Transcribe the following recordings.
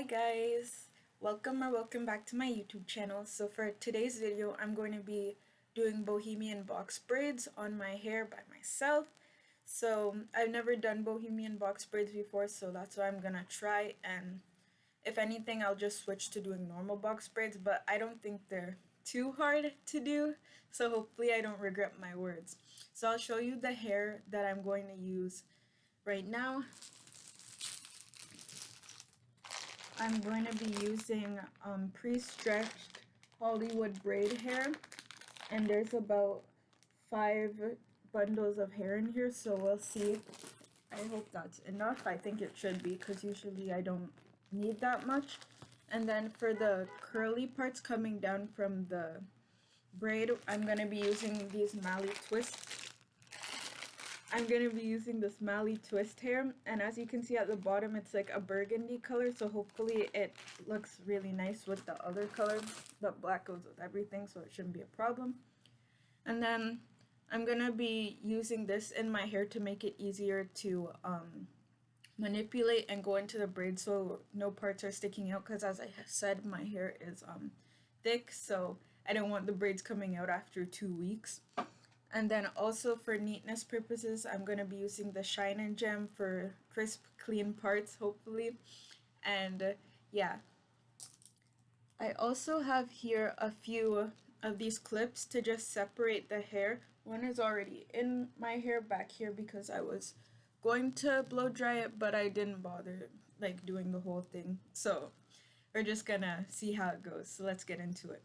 Hi guys, welcome back to my YouTube channel. So for today's video, I'm going to be doing Bohemian box braids on my hair by myself. So I've never done Bohemian box braids before, so that's what I'm gonna try, and if anything I'll just switch to doing normal box braids, but I don't think they're too hard to do, so hopefully I don't regret my words. So I'll show you the hair that I'm going to use right now. I'm going to be using pre-stretched Hollywood braid hair, and there's about 5 bundles of hair in here, so we'll see. I hope that's enough. I think it should be, because usually I don't need that much. And then for the curly parts coming down from the braid, I'm going to be using these Mally twists. I'm going to be using this Mally twist hair, and as you can see at the bottom, it's like a burgundy color, so hopefully it looks really nice with the other color, but black goes with everything, so it shouldn't be a problem. And then I'm going to be using this in my hair to make it easier to manipulate and go into the braid so no parts are sticking out, because as I said, my hair is thick, so I don't want the braids coming out after 2 weeks. And then also for neatness purposes, I'm going to be using the Shine and Gem for crisp, clean parts, hopefully. And yeah. I also have here a few of these clips to just separate the hair. One is already in my hair back here because I was going to blow dry it, but I didn't bother like doing the whole thing. So we're just gonna see how it goes. So let's get into it.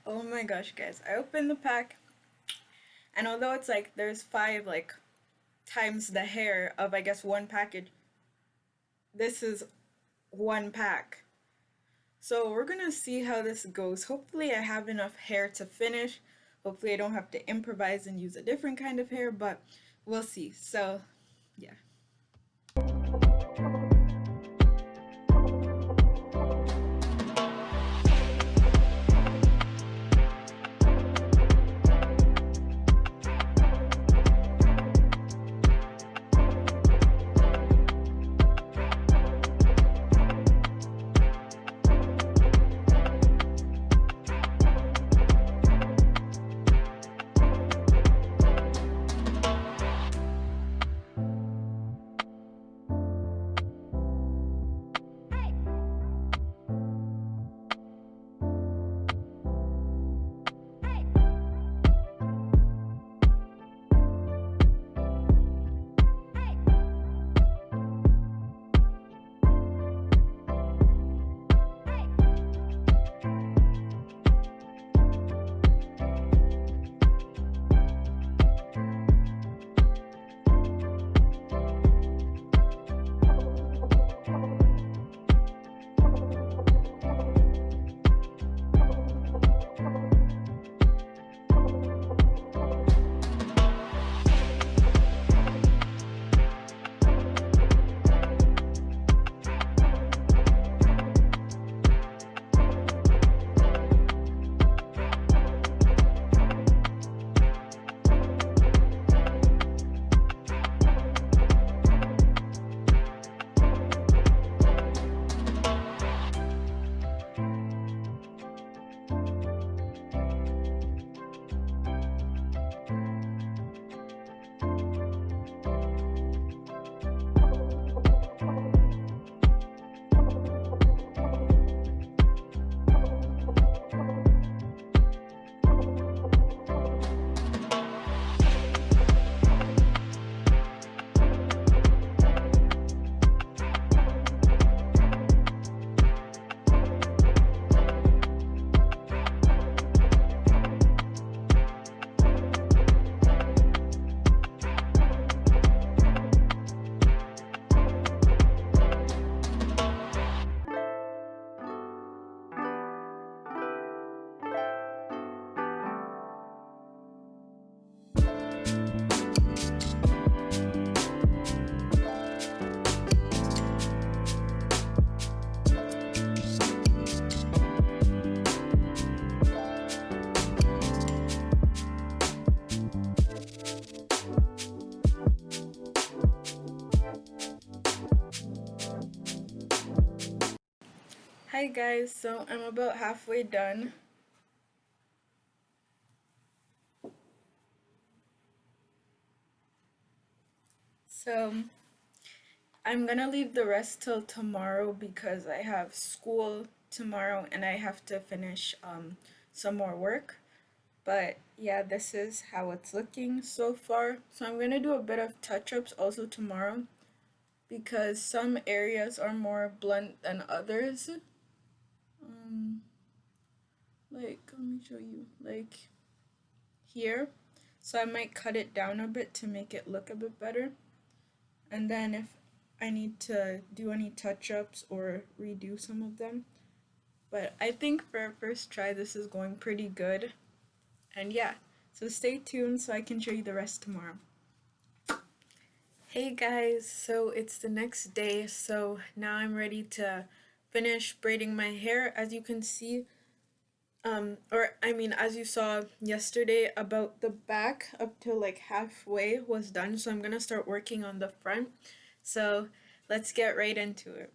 Oh my gosh, guys, I opened the pack, and although it's like there's 5 like times the hair of, I guess, one package, this is one pack. So we're gonna see how this goes. Hopefully I have enough hair to finish. Hopefully I don't have to improvise and use a different kind of hair, but we'll see. So yeah. Hi guys, so I'm about halfway done. So I'm gonna leave the rest till tomorrow because I have school tomorrow and I have to finish some more work. But yeah, this is how it's looking so far. So I'm gonna do a bit of touch-ups also tomorrow because some areas are more blunt than others. Um, like, let me show you, like here. So I might cut it down a bit to make it look a bit better. And then if I need to do any touch-ups or redo some of them. But I think for our first try, this is going pretty good. And yeah, so stay tuned so I can show you the rest tomorrow. Hey guys, so it's the next day, so now I'm ready to finish braiding my hair. As you can see, as you saw yesterday, about the back up to like halfway was done, so I'm gonna start working on the front. So let's get right into it.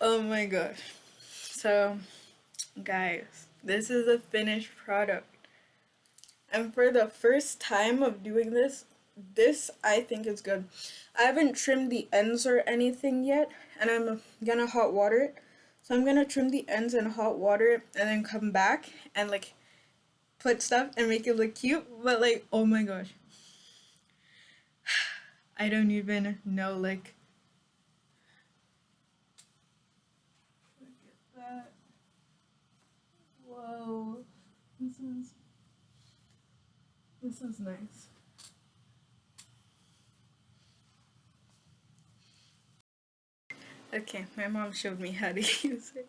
Oh my gosh. So, guys, this is a finished product. And for the first time of doing this I think is good. I haven't trimmed the ends or anything yet, and I'm gonna hot water it. So I'm gonna trim the ends and hot water it, and then come back and like put stuff and make it look cute. But like, oh my gosh. I don't even know, like, look at that. Whoa. This is nice. Okay, my mom showed me how to use it.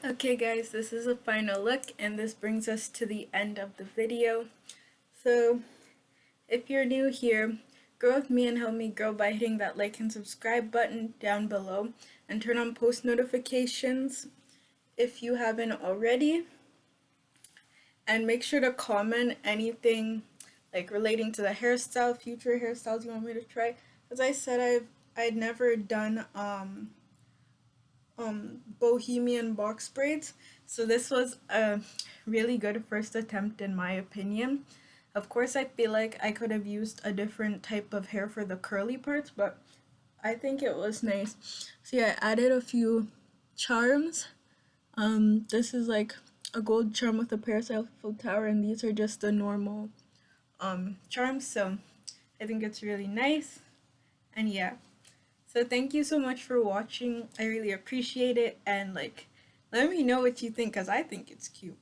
Okay guys, this is a final look, and this brings us to the end of the video. So if you're new here, grow with me and help me grow by hitting that like and subscribe button down below, and turn on post notifications if you haven't already, and make sure to comment anything like relating to the hairstyle, future hairstyles you want me to try. As I said, I'd never done Bohemian box braids, so this was a really good first attempt in my opinion. Of course, I feel like I could have used a different type of hair for the curly parts, but I think it was nice. So yeah, I added a few charms. This is like a gold charm with a parasol tower, and these are just the normal charms. So I think it's really nice, and yeah. So thank you so much for watching. I really appreciate it, and like, let me know what you think, because I think it's cute.